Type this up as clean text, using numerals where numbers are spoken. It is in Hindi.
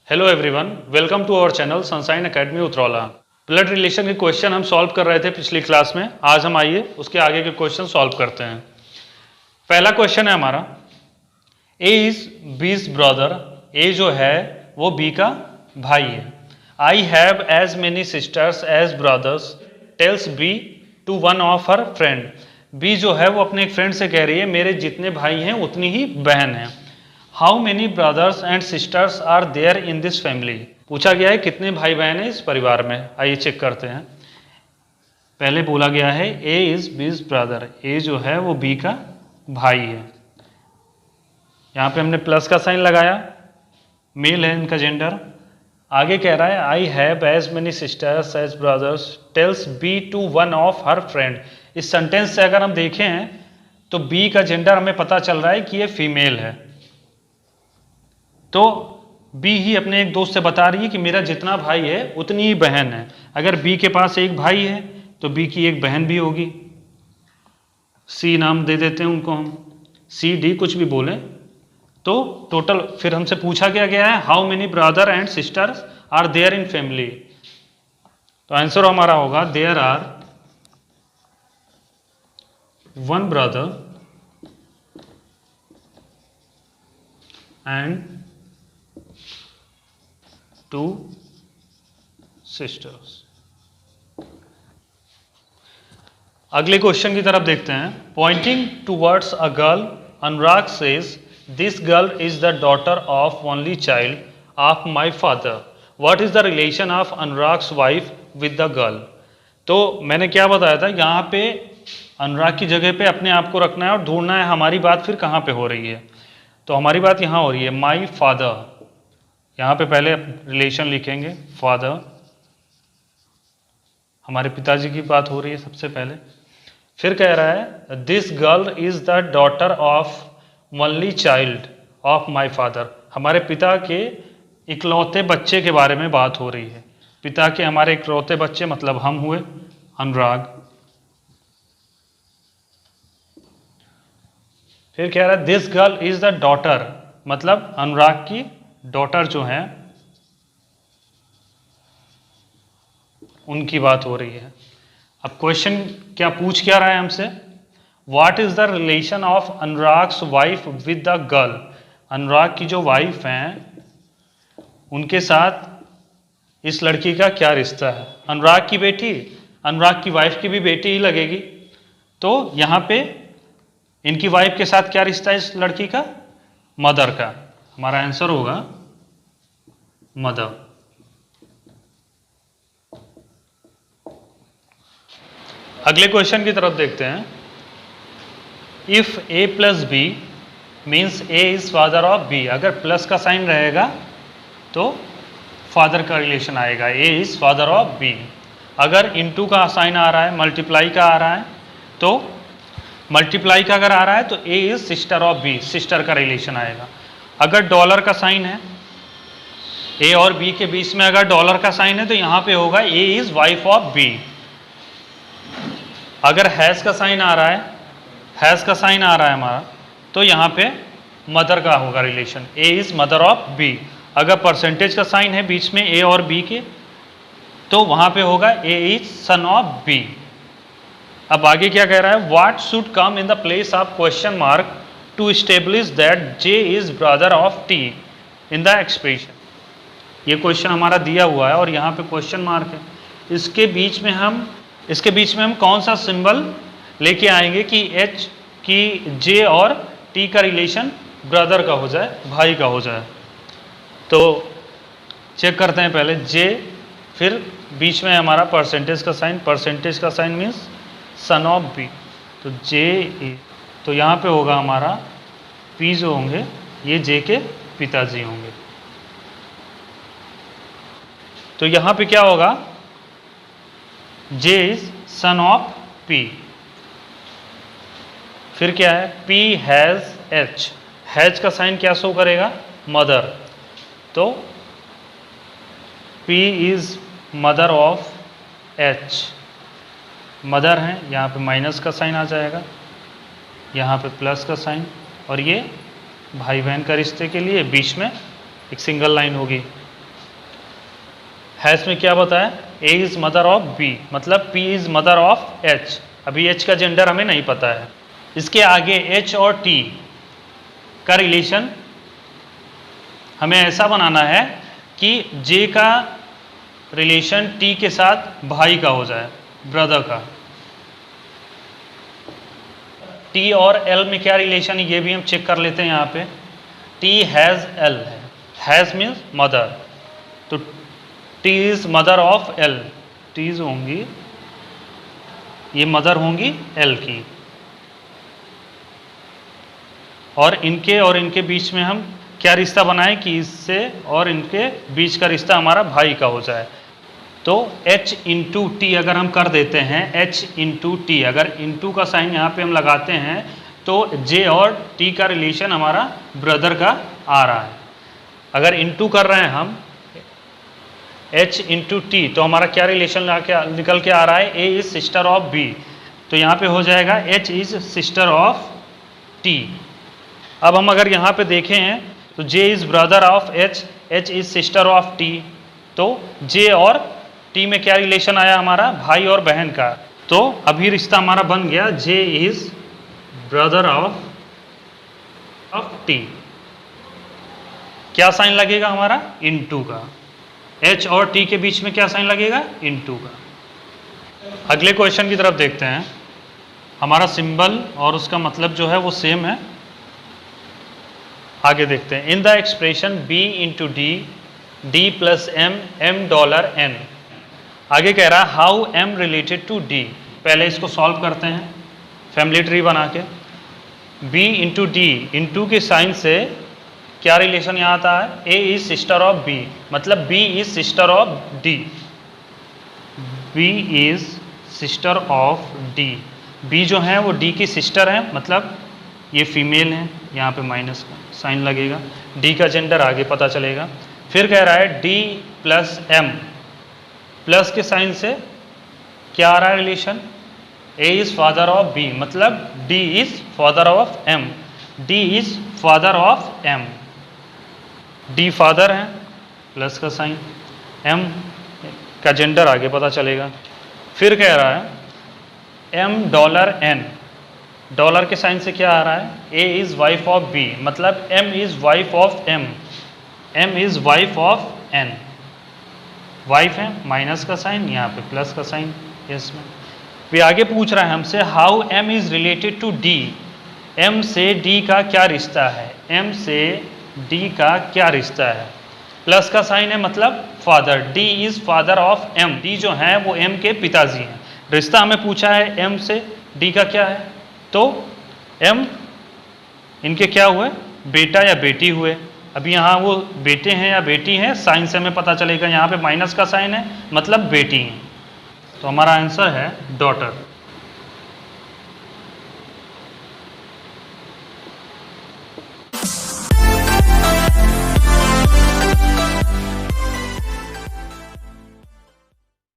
Hello everyone, welcome to our channel sunshine academy Utraula. Blood relation के क्वेश्चन हम सॉल्व कर रहे थे पिछली क्लास में। आज हम आइए उसके आगे के क्वेश्चन सॉल्व करते हैं। पहला क्वेश्चन है हमारा, ए इज बीज ब्रदर। ए जो है वो बी का भाई है। I have as many sisters as brothers tells B to one of her friend. B जो है वो अपने एक फ्रेंड से कह रही है मेरे जितने भाई हैं उतनी ही बहन हैं। How many brothers and sisters are there in this family. पूछा गया है कितने भाई बहन हैं इस परिवार में। आइए चेक करते हैं। पहले बोला गया है ए इज बीज ब्रदर। ए जो है वो बी का भाई है। यहाँ पे हमने प्लस का साइन लगाया, मेल है इनका जेंडर। आगे कह रहा है I have as many sisters as brothers tells B to one of her friend. इस सेंटेंस से अगर हम देखें तो बी का जेंडर हमें पता चल रहा है कि ये फीमेल है। तो बी ही अपने एक दोस्त से बता रही है कि मेरा जितना भाई है उतनी ही बहन है। अगर बी के पास एक भाई है तो बी की एक बहन भी होगी। सी नाम दे देते हैं उनको हम, सी डी कुछ भी बोले। तो टोटल फिर हमसे पूछा गया है how many brother and sisters are there in family. तो आंसर हमारा होगा there are one brother and two sisters. अगले क्वेश्चन की तरफ देखते हैं। Pointing towards a girl, Anurag says this girl is the daughter of only child of my father. What is the relation of Anurag's wife with the girl. तो मैंने क्या बताया था, यहाँ पे अनुराग की जगह पे अपने आप को रखना है और ढूंढना है हमारी बात फिर कहाँ पे हो रही है। तो हमारी बात यहाँ हो रही है माई फादर। यहाँ पे पहले रिलेशन लिखेंगे, फादर हमारे पिताजी की बात हो रही है सबसे पहले। फिर कह रहा है this girl is the daughter of only child of my father. हमारे पिता के इकलौते बच्चे के बारे में बात हो रही है। पिता के हमारे इकलौते बच्चे मतलब हम हुए अनुराग। फिर कह रहा है this girl is the daughter, मतलब अनुराग की डॉटर जो है उनकी बात हो रही है। अब क्वेश्चन क्या पूछ क्या रहा है हमसे, what is the relation of Anurag's wife with the girl. Anurag की जो वाइफ हैं उनके साथ इस लड़की का क्या रिश्ता है। अनुराग की बेटी, अनुराग की वाइफ की भी बेटी ही लगेगी। तो यहाँ पे इनकी वाइफ के साथ क्या रिश्ता है इस लड़की का, मदर का। हमारा आंसर होगा मदर। अगले क्वेश्चन की तरफ देखते हैं। If A plus B means A is father of B. अगर प्लस का साइन रहेगा तो फादर का रिलेशन आएगा, A is father of B. अगर इनटू का साइन आ रहा है, मल्टीप्लाई का आ रहा है, तो मल्टीप्लाई का अगर आ रहा है तो A is sister of B, sister का रिलेशन आएगा। अगर डॉलर का साइन है, ए और बी के बीच में अगर डॉलर का साइन है तो यहाँ पे होगा A is wife of B. अगर हैज का साइन आ रहा है, हैज का साइन आ रहा है हमारा, तो यहाँ पे मदर का होगा relation, A is mother of B. अगर परसेंटेज का साइन है बीच में ए और बी के तो वहाँ पे होगा A is son of B. अब आगे क्या कह रहा है, what should come in the place of question mark to establish that J is brother of T in the expression. ये क्वेश्चन हमारा दिया हुआ है और यहाँ पे क्वेश्चन मार्क है। इसके बीच में हम कौन सा सिंबल लेके आएंगे कि एच की जे और टी का रिलेशन ब्रदर का हो जाए, भाई का हो जाए। तो चेक करते हैं पहले जे, फिर बीच में हमारा परसेंटेज का साइन, परसेंटेज का sign means son of B. तो जे ए, तो यहाँ पे होगा हमारा पी जो होंगे ये जे के पिताजी होंगे। तो यहाँ पे क्या होगा, जे इज सन ऑफ पी। फिर क्या है, पी हैज एच, हैज का साइन क्या शो करेगा, मदर। तो P is mother of H, mother है, यहाँ पे माइनस का साइन आ जाएगा, यहाँ पे प्लस का साइन, और ये भाई बहन का रिश्ते के लिए बीच में एक सिंगल लाइन होगी, हैज़ में क्या बताया, A is mother of B, मतलब P is mother of H. अभी एच का जेंडर हमें नहीं पता है। इसके आगे एच और टी का रिलेशन हमें ऐसा बनाना है कि जे का रिलेशन टी के साथ भाई का हो जाए, ब्रदर का। टी और एल में क्या रिलेशन है ये भी हम चेक कर लेते हैं। यहाँ पे टी हैज़ एल है, हैज़ मीन्स मदर, तो T is mother of L, Ts होंगी ये मदर होंगी एल की, और इनके बीच में हम क्या रिश्ता बनाए कि इससे और इनके बीच का रिश्ता हमारा भाई का हो जाए। तो H इंटू टी अगर हम कर देते हैं, H इंटू टी, अगर इंटू का साइन यहाँ पे हम लगाते हैं तो J और T का रिलेशन हमारा ब्रदर का आ रहा है। अगर इंटू कर रहे हैं हम H इंटू टी तो हमारा क्या रिलेशन निकल के आ रहा है, A is sister of B, तो यहाँ पे हो जाएगा H is sister of T। अब हम अगर यहाँ पे देखें हैं तो J is brother of H, H is sister of T, तो J और T में क्या रिलेशन आया हमारा, भाई और बहन का। तो अभी रिश्ता हमारा बन गया J is brother of T। क्या साइन लगेगा हमारा, इनटू का। H और T के बीच में क्या साइन लगेगा, इनटू का। अगले क्वेश्चन की तरफ देखते हैं। हमारा सिंबल और उसका मतलब जो है वो सेम है। आगे देखते हैं। In the expression B into D, D plus M, M dollar N. आगे कह रहा है how M related to D. पहले इसको सॉल्व करते हैं फैमिली ट्री बना के। B इंटू डी, इंटू के साइन से क्या रिलेशन यहाँ आता है, A is sister of B, मतलब B is sister of D, B is sister of D। B जो है वो D की सिस्टर है, मतलब ये फीमेल है, यहाँ पे माइनस का साइन लगेगा, D का जेंडर आगे पता चलेगा। फिर कह रहा है D प्लस M, प्लस के साइन से क्या आ रहा है relation, A is father of B, मतलब D is father of M, D is father of M, D father है, प्लस का साइन, M का जेंडर आगे पता चलेगा। फिर कह रहा है M डॉलर N, डॉलर के साइन से क्या आ रहा है, A is wife of B, मतलब M is wife of M, M is wife of N, wife है, माइनस का साइन, यहाँ पे प्लस का साइन इसमें। भी आगे पूछ रहा है हमसे how M is related to D, M से D का क्या रिश्ता है, M से D का क्या रिश्ता है। प्लस का साइन है मतलब father, D is father of M, D जो है वो M के पिताजी हैं। रिश्ता हमें पूछा है M से D का क्या है, तो M इनके क्या हुए, बेटा या बेटी हुए। अभी यहाँ वो बेटे हैं या बेटी हैं, साइन से हमें पता चलेगा, यहाँ पे माइनस का साइन है मतलब बेटी हैं, तो हमारा आंसर है डॉटर।